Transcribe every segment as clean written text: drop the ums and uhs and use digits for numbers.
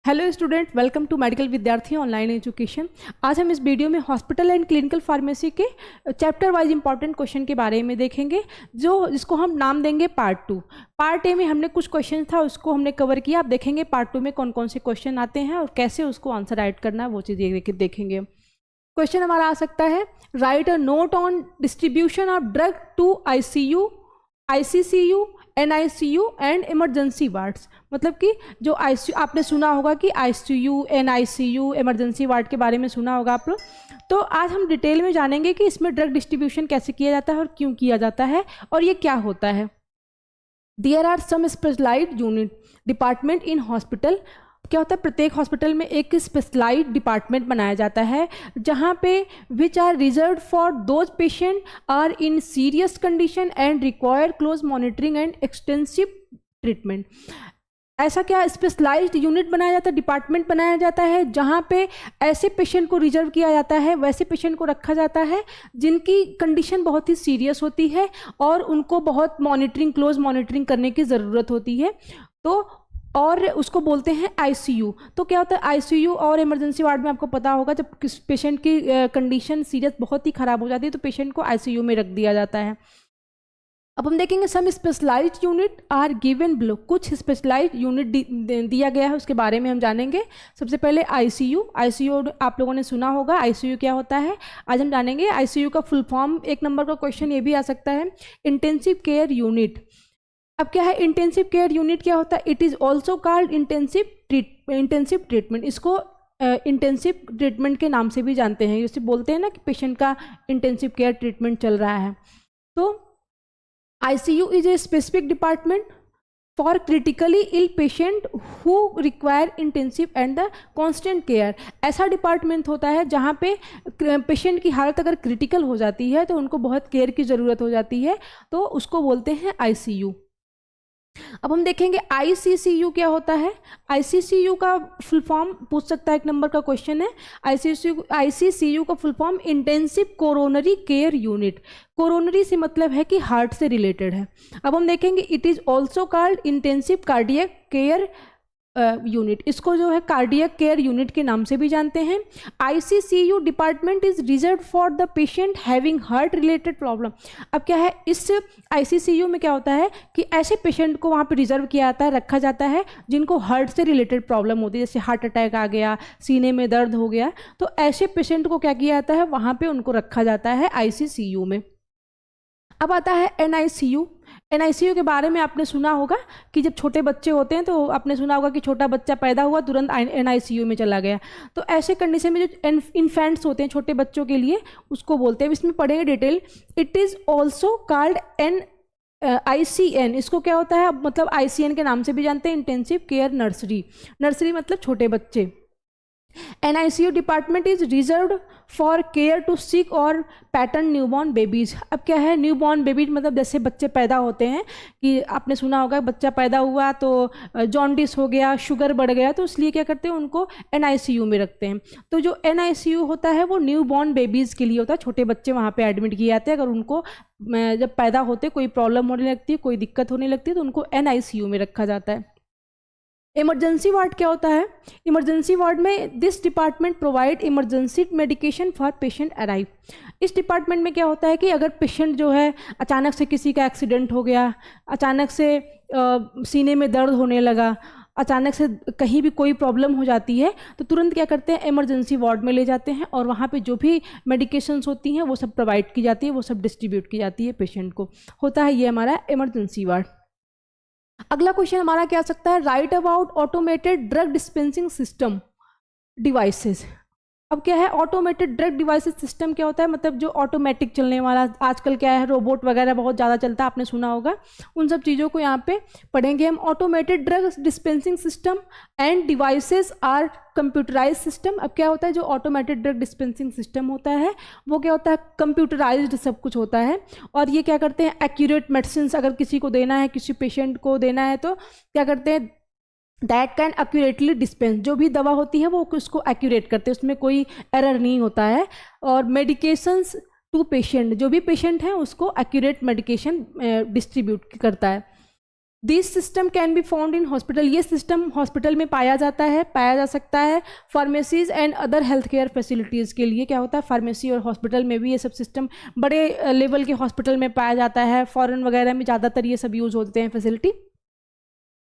Hello student, welcome to medical विद्यार्थी online education. आज हम इस वीडियो में हॉस्पिटल एंड क्लिनिकल फार्मेसी के चैप्टर वाइज इंपॉर्टेंट क्वेश्चन के बारे में देखेंगे, जिसको हम नाम देंगे पार्ट 2। पार्ट ए में हमने कुछ क्वेश्चन था उसको हमने कवर किया। आप देखेंगे पार्ट 2 में कौन कौन से क्वेश्चन आते हैं और कैसे उसको आंसर राइट करना है, वो चीज़ देखेंगे। क्वेश्चन हमारा आ सकता है, write a note on distribution of drug to ICU, ICCU, NICU and emergency wards. मतलब कि जो ICU आपने सुना होगा कि ICU, NICU, इमरजेंसी वार्ड के बारे में सुना होगा आप लोग। तो आज हम डिटेल में जानेंगे कि इसमें ड्रग डिस्ट्रीब्यूशन कैसे किया जाता है और क्यों किया जाता है और ये क्या होता है। There are some specialised unit department in hospital. क्या होता है, प्रत्येक हॉस्पिटल में एक स्पेशलाइज्ड डिपार्टमेंट बनाया जाता है जहाँ पे which are reserved for those patient are in serious condition and require close monitoring and extensive treatment. ऐसा क्या स्पेशलाइज्ड यूनिट बनाया जाता है, डिपार्टमेंट बनाया जाता है जहाँ पे ऐसे पेशेंट को रिजर्व किया जाता है, वैसे पेशेंट को रखा जाता है जिनकी कंडीशन बहुत ही सीरियस होती है और उनको बहुत मॉनिटरिंग, क्लोज मॉनिटरिंग करने की ज़रूरत होती है। तो और उसको बोलते हैं ICU। तो क्या होता है ICU और इमरजेंसी वार्ड में आपको पता होगा, जब किस पेशेंट की कंडीशन सीरियस बहुत ही ख़राब हो जाती है तो पेशेंट को ICU में रख दिया जाता है। अब हम देखेंगे some specialised unit are given below. कुछ स्पेशलाइज्ड यूनिट दिया गया है, उसके बारे में हम जानेंगे। सबसे पहले ICU आप लोगों ने सुना होगा। ICU क्या होता है आज हम जानेंगे। ICU का फुल फॉर्म, एक नंबर का क्वेश्चन ये भी आ सकता है, इंटेंसिव केयर यूनिट। अब क्या है इंटेंसिव केयर यूनिट, क्या होता है? It is also called intensive treatment. इसको इंटेंसिव ट्रीटमेंट के नाम से भी जानते हैं। जैसे बोलते हैं ना कि पेशेंट का इंटेंसिव केयर ट्रीटमेंट चल रहा है। तो ICU is a specific department for critically ill patient who require intensive and the constant care. ऐसा डिपार्टमेंट होता है जहाँ पे पेशेंट की हालत अगर क्रिटिकल हो जाती है तो उनको बहुत केयर की ज़रूरत हो जाती है, तो उसको बोलते हैं ICU। अब हम देखेंगे ICCU क्या होता है। ICCU का फुल फॉर्म पूछ सकता है, एक नंबर का क्वेश्चन है। ICCU का full form intensive coronary care unit. Coronary से मतलब है कि हार्ट से रिलेटेड है। अब हम देखेंगे it is also called intensive cardiac care unit. इसको जो है कार्डियक केयर यूनिट के नाम से भी जानते हैं। ICCU department is reserve for the patient having heart related problem. अब क्या है, इस ICCU में क्या होता है कि ऐसे पेशेंट को वहाँ पे रिजर्व किया जाता है, रखा जाता है जिनको हार्ट से रिलेटेड प्रॉब्लम होती है, जैसे हार्ट अटैक आ गया, सीने में दर्द हो गया, तो ऐसे पेशेंट को क्या किया जाता है, वहाँ पे उनको रखा जाता है ICCU में। अब आता है NICU। NICU के बारे में आपने सुना होगा कि जब छोटे बच्चे होते हैं तो आपने सुना होगा कि छोटा बच्चा पैदा हुआ तुरंत NICU में चला गया। तो ऐसे कंडीशन में जो इन्फेंट्स होते हैं छोटे बच्चों के लिए, उसको बोलते हैं। इसमें पढ़ेंगे detail. It is also called ICN। इसको क्या होता है, मतलब ICN के नाम से भी जानते हैं, इंटेंसिव केयर नर्सरी। नर्सरी मतलब छोटे बच्चे। NICU department is reserved for care to sick और पैटर्न न्यूबॉर्न बेबीज। अब क्या है न्यूबॉर्न बेबीज, मतलब जैसे बच्चे पैदा होते हैं कि आपने सुना होगा बच्चा पैदा हुआ तो जॉन्डिस हो गया, शुगर बढ़ गया, तो इसलिए क्या करते हैं उनको NICU में रखते हैं। तो जो NICU होता है वो न्यूबॉर्न बेबीज़ के लिए होता है। छोटे बच्चे वहाँ पे एडमिट किए जाते हैं, अगर उनको जब पैदा होते कोई प्रॉब्लम होने लगती है, कोई दिक्कत होने लगती है, तो उनको NICU में रखा जाता है। इमरजेंसी वार्ड क्या होता है? इमरजेंसी वार्ड में this department provide emergency medication for patient arrive. इस डिपार्टमेंट में क्या होता है कि अगर पेशेंट जो है अचानक से किसी का एक्सीडेंट हो गया, अचानक से सीने में दर्द होने लगा, अचानक से कहीं भी कोई प्रॉब्लम हो जाती है, तो तुरंत क्या करते हैं इमरजेंसी वार्ड में ले जाते हैं और वहाँ पे जो भी मेडिकेशंस होती हैं वो सब प्रोवाइड की जाती है, वो सब डिस्ट्रीब्यूट की जाती है पेशेंट को। होता है ये हमारा इमरजेंसी वार्ड। अगला क्वेश्चन हमारा क्या आ सकता है, right about automated drug dispensing system devices. अब क्या है ऑटोमेटेड ड्रग डिवाइसेस सिस्टम, क्या होता है, मतलब जो ऑटोमेटिक चलने वाला, आजकल क्या है रोबोट वगैरह बहुत ज़्यादा चलता है, आपने सुना होगा, उन सब चीज़ों को यहाँ पे पढ़ेंगे हम। Automated drug dispensing system and devices are computerise system. अब क्या होता है जो ऑटोमेटेड ड्रग डिस्पेंसिंग सिस्टम होता है वो क्या होता है, कंप्यूटराइज्ड सब कुछ होता है, और ये क्या करते हैं एक्यूरेट मेडिसिन अगर किसी को देना है, किसी पेशेंट को देना है, तो क्या करते हैं दैट कैन एक्यूरेटली डिस्पेंस। जो भी दवा होती है वो उसको एक्यूरेट करते हैं, उसमें कोई एरर नहीं होता है। और मेडिकेशंस टू पेशेंट, जो भी पेशेंट हैं उसको एक्यूरेट मेडिकेशन डिस्ट्रीब्यूट करता है। This system can be found in hospital, ये सिस्टम हॉस्पिटल में पाया जा सकता है। Pharmacies and other health care facilities के लिए क्या होता है, फार्मेसी और हॉस्पिटल में भी ये सब सिस्टम बड़े लेवल के हॉस्पिटल में पाया जाता है। फॉरेन वगैरह में ज़्यादातर ये सब यूज़ होते हैं facility.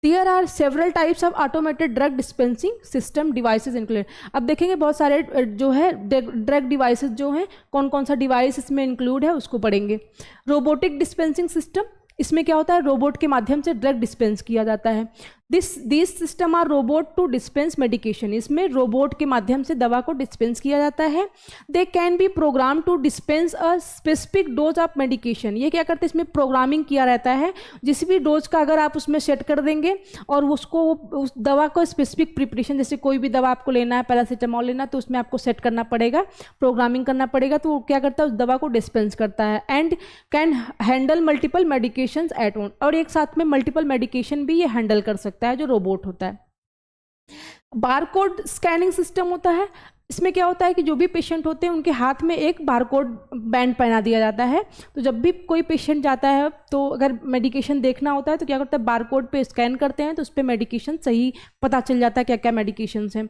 There are several types of automated drug dispensing system devices included। अब देखेंगे बहुत सारे जो है ड्रग डिवाइसेस जो हैं, कौन कौन सा डिवाइस इसमें इंक्लूड है उसको पढ़ेंगे। रोबोटिक डिस्पेंसिंग सिस्टम, इसमें क्या होता है, रोबोट के माध्यम से ड्रग डिस्पेंस किया जाता है। This system are robot to dispense medication, इसमें रोबोट के माध्यम से दवा को डिस्पेंस किया जाता है। They can be program to dispense a specific dose of medication, ये क्या करते हैं, इसमें प्रोग्रामिंग किया रहता है। जिस भी डोज का अगर आप उसमें सेट कर देंगे और उसको उस दवा को स्पेसिफिक प्रिपरेशन, जैसे कोई भी दवा आपको लेना है, पैरासीटामॉल लेना, तो उसमें आपको सेट करना पड़ेगा, प्रोग्रामिंग करना पड़ेगा, तो वो क्या करता है, उस दवा को डिस्पेंस करता है। And can handle multiple medications at one, और एक साथ में मल्टीपल मेडिकेशन भी ये हैंडल कर सकता है जो रोबोट होता है। बारकोड स्कैनिंग सिस्टम होता है, इसमें क्या होता है कि जो भी पेशेंट होते हैं उनके हाथ में एक बारकोड बैंड पहना दिया जाता है। तो जब भी कोई पेशेंट जाता है तो अगर मेडिकेशन देखना होता है तो क्या करता है, बारकोड पे स्कैन करते हैं, तो उस पर मेडिकेशन सही पता चल जाता है क्या क्या मेडिकेशन हैं।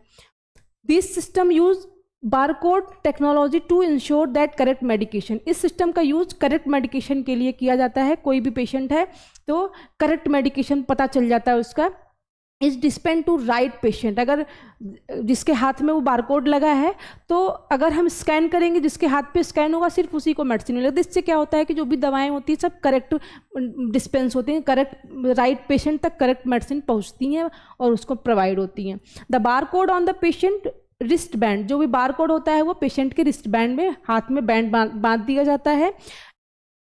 This system use barcode technology to ensure that correct medication, इस सिस्टम का यूज करेक्ट मेडिकेशन के लिए किया जाता है। कोई भी पेशेंट है तो करेक्ट मेडिकेशन पता चल जाता है उसका। इज डिस्पेंड टू राइट पेशेंट, अगर जिसके हाथ में वो बारकोड लगा है तो अगर हम स्कैन करेंगे, जिसके हाथ पे स्कैन होगा सिर्फ उसी को मेडिसिन मिलेगा। इससे क्या होता है कि जो भी दवाएं होती हैं सब करेक्ट डिस्पेंस होती हैं, करेक्ट राइट पेशेंट तक करेक्ट मेडिसिन पहुंचती हैं और उसको प्रोवाइड होती हैं। The barcode on the patient wrist band, जो भी बारकोड होता है वो पेशेंट के रिस्ट बैंड में, हाथ में बैंड बांध दिया जाता है।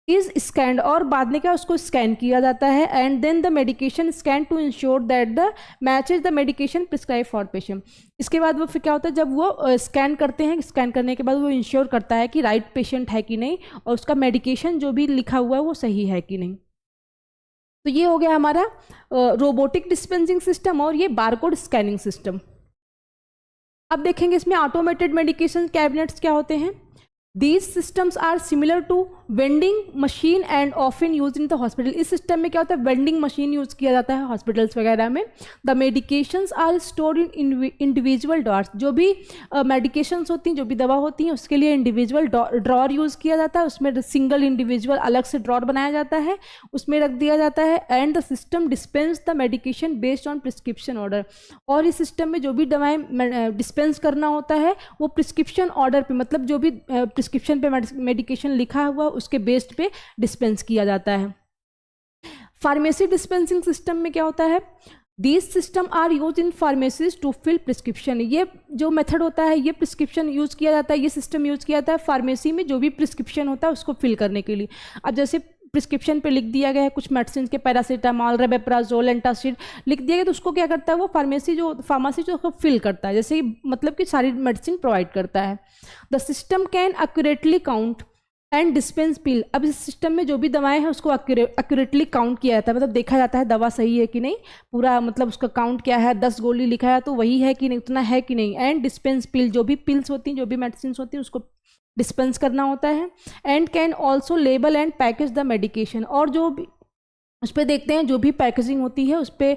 इज स्कैंड, और बाद में क्या उसको स्कैन किया जाता है। And then the medication scan to ensure that the matches the medication prescribe for patient, इसके बाद वो फिर क्या होता है, जब वो स्कैन करते हैं, स्कैन करने के बाद वो इंश्योर करता है कि राइट पेशेंट है कि नहीं और उसका मेडिकेशन जो भी लिखा हुआ है वो सही है कि नहीं। तो ये हो गया हमारा रोबोटिक डिस्पेंसिंग सिस्टम और ये बारकोड स्कैनिंग सिस्टम। अब देखेंगे इसमें ऑटोमेटेड मेडिकेशन कैबिनेट्स क्या होते हैं। These systems are similar to vending machine and often used in the hospital। इस सिस्टम में क्या होता है, वेंडिंग मशीन यूज़ किया जाता है हॉस्पिटल्स वगैरह में। The medications are stored in individual drawers, जो भी मेडिकेशंस होती हैं, जो भी दवा होती हैं उसके लिए इंडिविजुअल ड्रॉर यूज़ किया जाता है, उसमें सिंगल इंडिविजुअल अलग से ड्रॉर बनाया जाता है, उसमें रख दिया जाता है। And the system dispense the medication based on prescription order, और इस सिस्टम में जो भी दवाएँ डिस्पेंस करना होता है वो प्रिस्क्रिप्शन ऑर्डर पर, मतलब जो भी प्रिस्क्रिप्शन पे मेडिकेशन लिखा हुआ उसके बेस्ड पे डिस्पेंस किया जाता है। फार्मेसी डिस्पेंसिंग सिस्टम में क्या होता है, these system are use in pharmacies to fill prescription, ये जो मेथड होता है ये प्रिस्क्रिप्शन यूज़ किया जाता है, ये सिस्टम यूज़ किया जाता है फार्मेसी में जो भी प्रिस्क्रिप्शन होता है उसको फिल करने के लिए। अब जैसे प्रिस्क्रिप्शन पे लिख दिया गया है कुछ मेडिसिन के, पैरासीटामॉल, रेबेप्राजोल, एंटासिड लिख दिया गया, तो उसको क्या करता है वो फार्मेसी जो उसको फिल करता है, जैसे मतलब कि सारी मेडिसिन प्रोवाइड करता है। The system can accurately count and dispense pill, अब इस सिस्टम में जो भी दवाएं हैं उसको एक्यूरेटली काउंट किया जाता है, मतलब देखा जाता है दवा सही है कि नहीं, पूरा मतलब उसका काउंट क्या है, 10 गोली लिखा है तो वही है कि नहीं, उतना है कि नहीं। एंड डिस्पेंस पिल, जो भी पिल्स होती हैं, जो भी मेडिसिन होती हैं उसको डिस्पेंस करना होता है। And can also label and package the medication, और जो भी उस पर देखते हैं जो भी पैकेजिंग होती है उस पर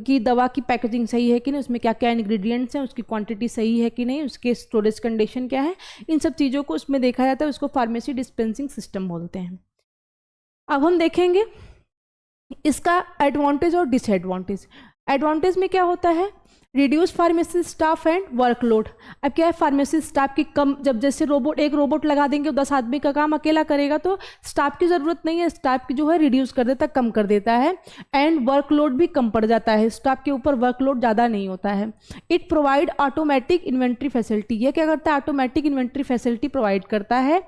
कि दवा की पैकेजिंग सही है कि नहीं, उसमें क्या क्या इंग्रेडिएंट्स हैं, उसकी क्वांटिटी सही है कि नहीं, उसके स्टोरेज कंडीशन क्या है, इन सब चीज़ों को उसमें देखा जाता है, उसको फार्मेसी डिस्पेंसिंग सिस्टम बोलते हैं। अब हम देखेंगे इसका एडवांटेज और डिसएडवांटेज। एडवांटेज में क्या होता है, reduce pharmacy staff and workload. अब क्या है, फार्मेसी स्टाफ की कम, जब जैसे एक रोबोट लगा देंगे 10 आदमी का काम अकेला करेगा तो स्टाफ की ज़रूरत नहीं है, स्टाफ की जो है रिड्यूस कर देता है, कम कर देता है। एंड वर्कलोड भी कम पड़ जाता है, स्टाफ के ऊपर वर्कलोड ज़्यादा नहीं होता है। It provide automatic inventory facility, ये क्या करता है, ऑटोमेटिक इन्वेंट्री फैसिलिटी प्रोवाइड करता है।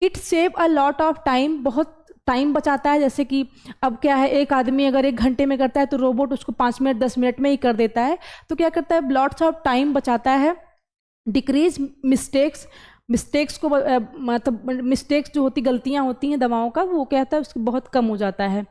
It save a lot of time, बहुत टाइम बचाता है, जैसे कि अब क्या है, एक आदमी अगर 1 घंटे में करता है तो रोबोट उसको 5 मिनट 10 मिनट में ही कर देता है, तो क्या करता है, लॉट्स ऑफ टाइम बचाता है। डिक्रीज मिस्टेक्स को मतलब मिस्टेक्स जो होती, गलतियां होती हैं दवाओं का, वो क्या होता है उसको बहुत कम हो जाता है।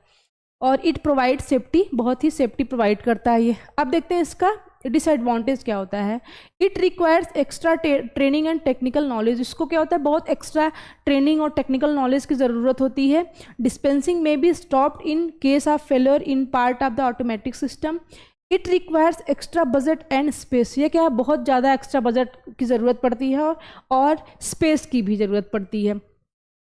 और इट प्रोवाइड सेफ्टी, बहुत ही सेफ्टी प्रोवाइड करता है ये। अब देखते हैं इसका डिसएडवांटेज क्या होता है? It requires extra training and technical knowledge. इसको क्या होता है, बहुत एक्स्ट्रा ट्रेनिंग और टेक्निकल नॉलेज की ज़रूरत होती है। डिस्पेंसिंग में be stopped in case of failure in part of the automatic system. It requires extra budget and space. ये क्या है, बहुत ज़्यादा एक्स्ट्रा बजट की ज़रूरत पड़ती है और स्पेस की भी ज़रूरत पड़ती है।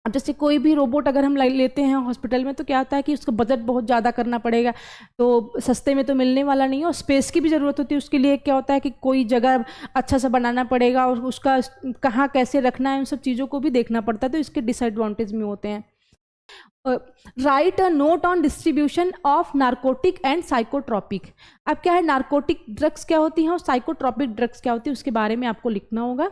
अब जैसे कोई भी रोबोट अगर हम लेते हैं हॉस्पिटल में, तो क्या होता है कि उसका बजट बहुत ज़्यादा करना पड़ेगा, तो सस्ते में तो मिलने वाला नहीं है, और स्पेस की भी ज़रूरत होती है। उसके लिए क्या होता है कि कोई जगह अच्छा सा बनाना पड़ेगा और उसका कहाँ कैसे रखना है, उन सब चीज़ों को भी देखना पड़ता है, तो इसके डिसएडवांटेज में होते हैं। Right a note on distribution of narcotic and psychotropic. अब क्या है, नार्कोटिक ड्रग्स क्या होती हैं और साइकोट्रॉपिक ड्रग्स क्या होती है, उसके बारे में आपको लिखना होगा।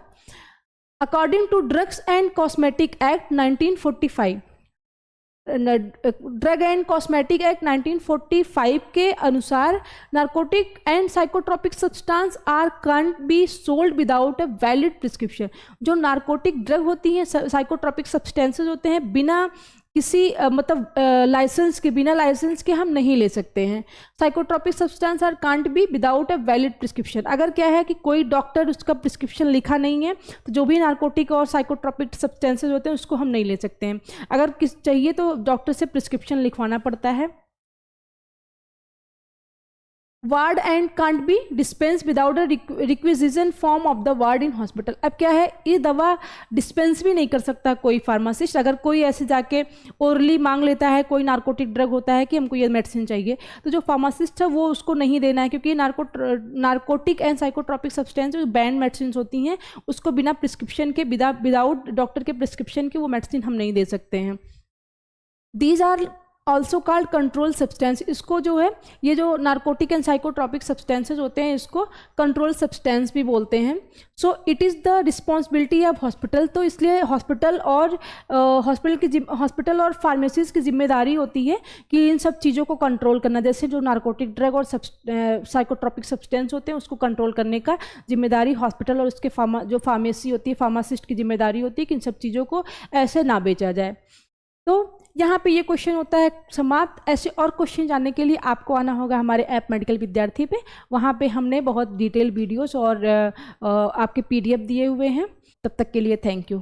According to drugs and cosmetic act 1945, drug and cosmetic act 1945 के अनुसार narcotic and psychotropic substance are can't be sold without a valid prescription. जो नार्कोटिक ड्रग होती हैं, साइकोट्रॉपिक सब्सटेंसेस होते हैं, बिना किसी लाइसेंस के, बिना लाइसेंस के हम नहीं ले सकते हैं। Psychotropic substance are can't be without a valid prescription. अगर क्या है कि कोई डॉक्टर उसका प्रिस्क्रिप्शन लिखा नहीं है, तो जो भी नार्कोटिक और साइकोट्रॉपिक सब्सटेंसेस होते हैं उसको हम नहीं ले सकते हैं। अगर किस चाहिए तो डॉक्टर से प्रिस्क्रिप्शन लिखवाना पड़ता है। Ward and can't be dispense without a requisition form of the ward in hospital. अब क्या है, ये दवा डिस्पेंस भी नहीं कर सकता कोई फार्मासिस्ट। अगर कोई ऐसे जाके ओरली मांग लेता है, कोई नार्कोटिक ड्रग होता है कि हमको ये मेडिसिन चाहिए, तो जो फार्मासिस्ट है वो उसको नहीं देना है, क्योंकि नार्कोटिक एंड साइकोट्रॉपिक सब्सटेंस जो बैंड मेडिसिन होती हैं, उसको बिना प्रिस्क्रिप्शन के, विदाउट डॉक्टर के प्रिस्क्रिप्शन के वो मेडिसिन हम नहीं दे सकते हैं। These are also called control substance. इसको जो है, ये जो नार्कोटिक एंड साइकोट्रॉपिक सब्सटेंसेज होते हैं, इसको कंट्रोल सब्सटेंस भी बोलते हैं। So it is the responsibility of hospital. तो इसलिए हॉस्पिटल और फार्मेसीज की जिम्मेदारी होती है कि इन सब चीज़ों को कंट्रोल करना। जैसे जो नार्कोटिक ड्रग और साइकोट्रॉपिक सब्सटेंस होते हैं, उसको कंट्रोल करने का जिम्मेदारी हॉस्पिटल और उसके जो फार्मेसी होती है, फार्मासिस्ट की जिम्मेदारी होती है कि इन सब चीज़ों को ऐसे ना बेचा जाए। तो यहाँ पे ये क्वेश्चन होता है समाप्त। ऐसे और क्वेश्चन जानने के लिए आपको आना होगा हमारे ऐप मेडिकल विद्यार्थी पे। वहाँ पे हमने बहुत डिटेल वीडियोस और आपके PDF दिए हुए हैं। तब तक के लिए थैंक यू।